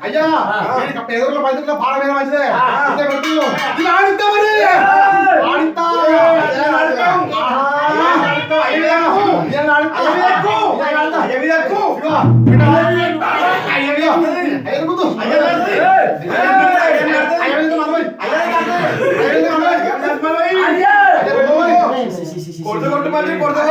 అయ్యా ఎదురులో పంచులో పాడమైన మంచిదే ఆడిద్దా మరి ఆడిద్దా కొడుతు మళ్ళీ కొడుతు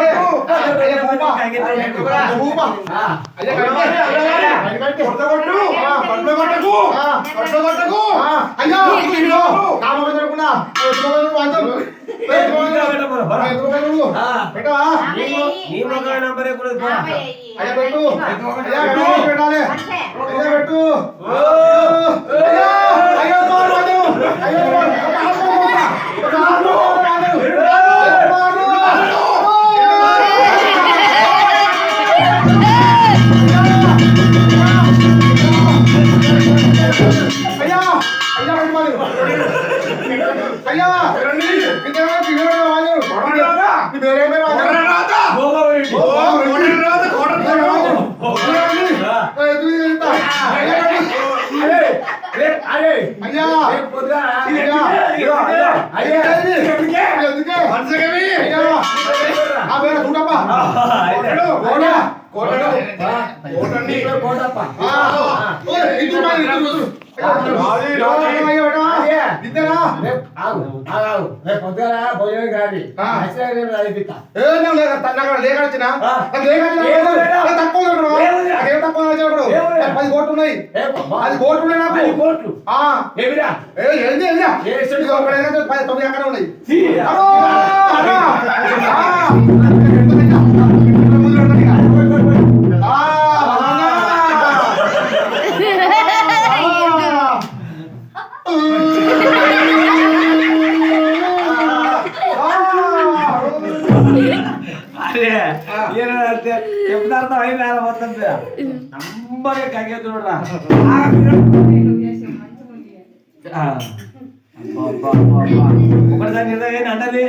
ఒకటిసారి అంటది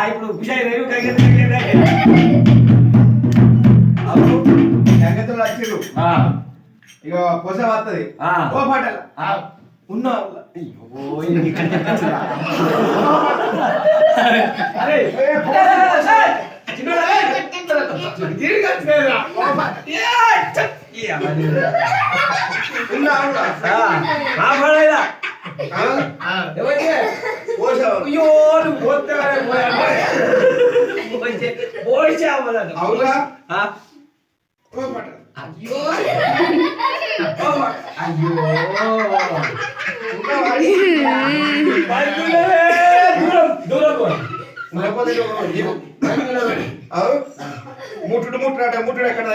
ఇప్పుడు సంగతులు వచ్చిర్రు ఇక పొస వస్తుంది ఓ పాటలు ఉన్న ముట్టుడు ముట్టుడు ముట్టుడు ఎక్కడ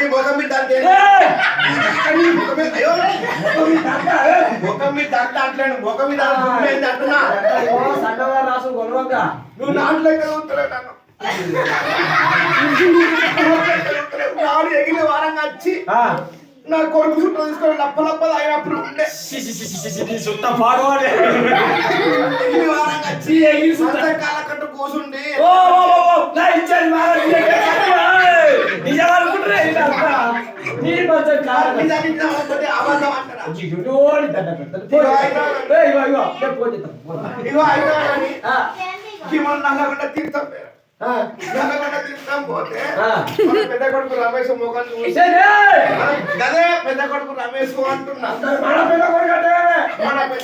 ముఖం మీద ముఖం మీద అంటాను ముఖం మీద అంటున్నా రాసు కొనవక నువ్వు నాట్లో నాడు ఎగిన వారంగా వచ్చి నా కొడుకు చుట్టూ తీసుకొని లప్ప అయినప్పుడు ఉండే కాలకట్టు కూసుండి నల్లకుండా తీర్థం తీర్థం పోతే పెద్ద కొడుకు రమేష్ ముఖం చూసి అదే పెద్ద కొడుకు రమేష్ అంటున్నా మన పెద్ద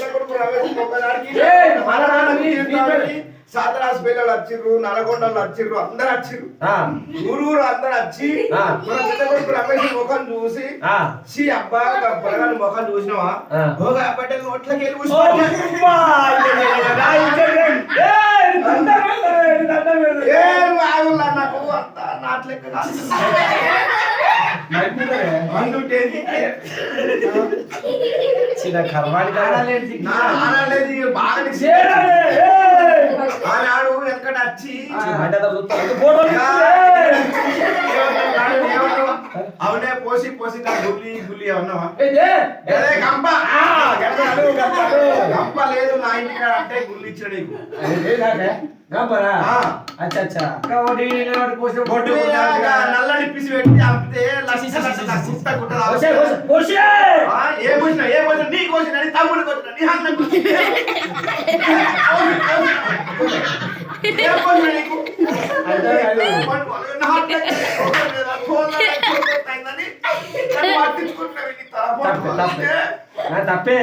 కొడుకు రమేష్ ముఖానికి సాదరాస్ పిల్లలు వచ్చిర్రు, నల్గొండలు వచ్చిర్రు, అందరు వచ్చిర్రు. ఊరు అందరు వచ్చి మన పెద్ద కొడుకు రమేష్ ముఖం చూసి సి అబ్బా పొరగాని ముఖం చూసినావా అప్పటి నోట్లకి వెళ్ళి నాకు అంత నాట్లెక్క చిన్న కర్మాడి బాగా ఆనాడు ఎక్కడ వచ్చి అవునే పోసి పోసి నా గుల్లి గుల్లి అన్నావా గంప గంప లేదు నా ఇంటికి అంటే గుల్లి ఇచ్చిన నీకు నల్లని పిసి పెట్టి అమ్మితే ఏ పోసిన ఏ పోసిన నీ కోసిన తమ్ముడు కోసిన నీ అన్న తప్పే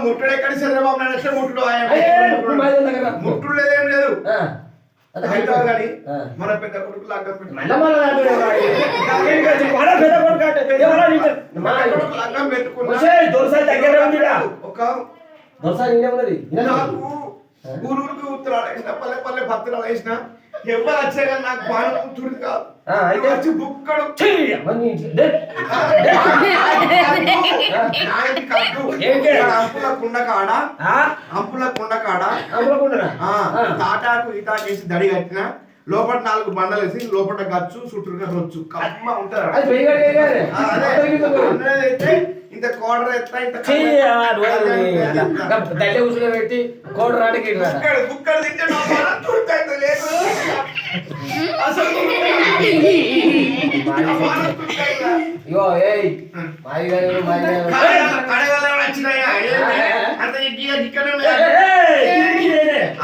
ముట్టుడు ఎక్కడ చంద్రబాబు నాయుడు ఎట్లా ముట్టుడు ముట్టుడు లేదేం లేదు కానీ మన పెద్ద కొడుకు లగ్గం ఊరికి ఉత్తరాలు వేసిన పల్లె పల్లె పత్రాలు వేసిన ఎవరు వచ్చే కానీ నాకు బాగా కూతురు కాదు అయితే వచ్చి బుక్కడు అంపుల కుండ కాడ తాటాకు ఇటాకు వేసి దడి కట్టిన లోపల 4 బండలు వేసి లోపల గచ్చు చుట్టూ రొచ్చు కమ్మ ఉంటారు ఇంత కోడర ఎత్తా ఇంత పెట్టి కోడర ఆడికి బుక్కడు తింటే ఇగో ఏయ్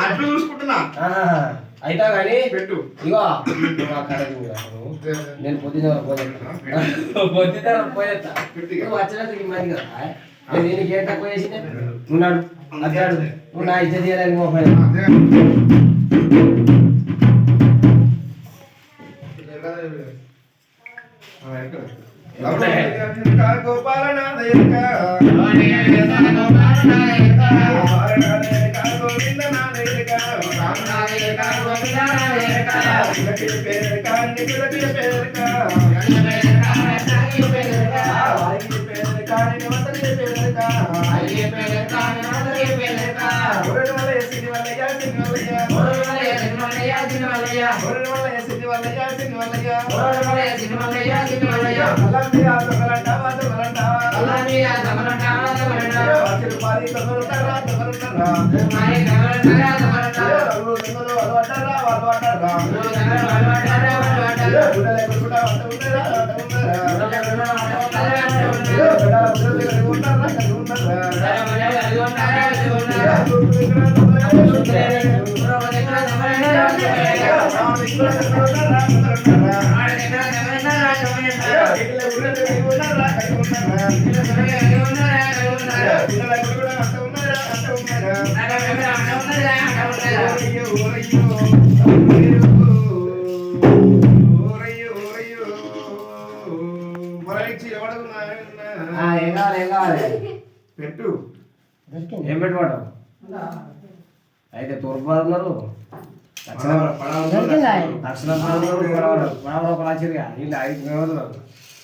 అట్లు చూసుకుంటున్నా అయితా కానీ పెట్టు ఇగో నేను పొద్దున పోయేస్తా వచ్చినందుకు మరి కదా నేను ఏం తక్కువ చేసి ఉన్నాడు అద్దాడు నువ్వు నా ఇజ్జత్ చేయాలని మొబైల్ పెట్టు ఏం పెట్టుకోవడం అయితే తూర్పు ఉన్నారు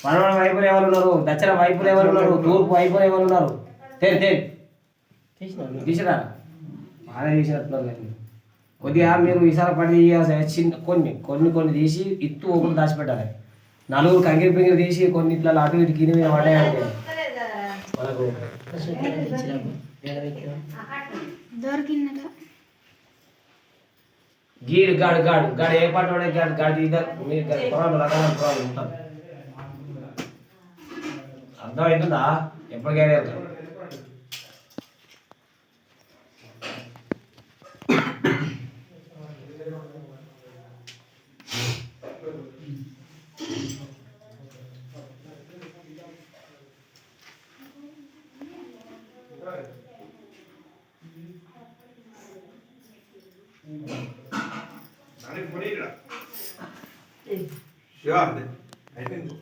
పడవల వైపులు ఎవరు ఉన్నారు దక్షిణ వైపులు ఎవరు ఉన్నారు తూర్పు వైపులు ఎవరు ఉన్నారు తీసిరా బాగా తీసినట్టున్నారు కొద్దిగా మీరు ఈసారి పడి కొన్ని కొన్ని కొన్ని తీసి ఇత్తు ఒకటి దాచిపెట్టాలి 4 కంగిరి పింగిరి తీసి కొన్ని ఇట్లా అటు ఇటు కింద మీద పడ్డాయంటే మనకు గీడు గాడు గాడు గాడు ఏ పాట వాడే గాడు గాడి మీరు పొలాలు రకమైన పొలాలు ఉంటారు అర్థమవుతుందా ఎప్పటికైనా నాని ఫోన్ ఇక్కడ శివ అయిపోయింది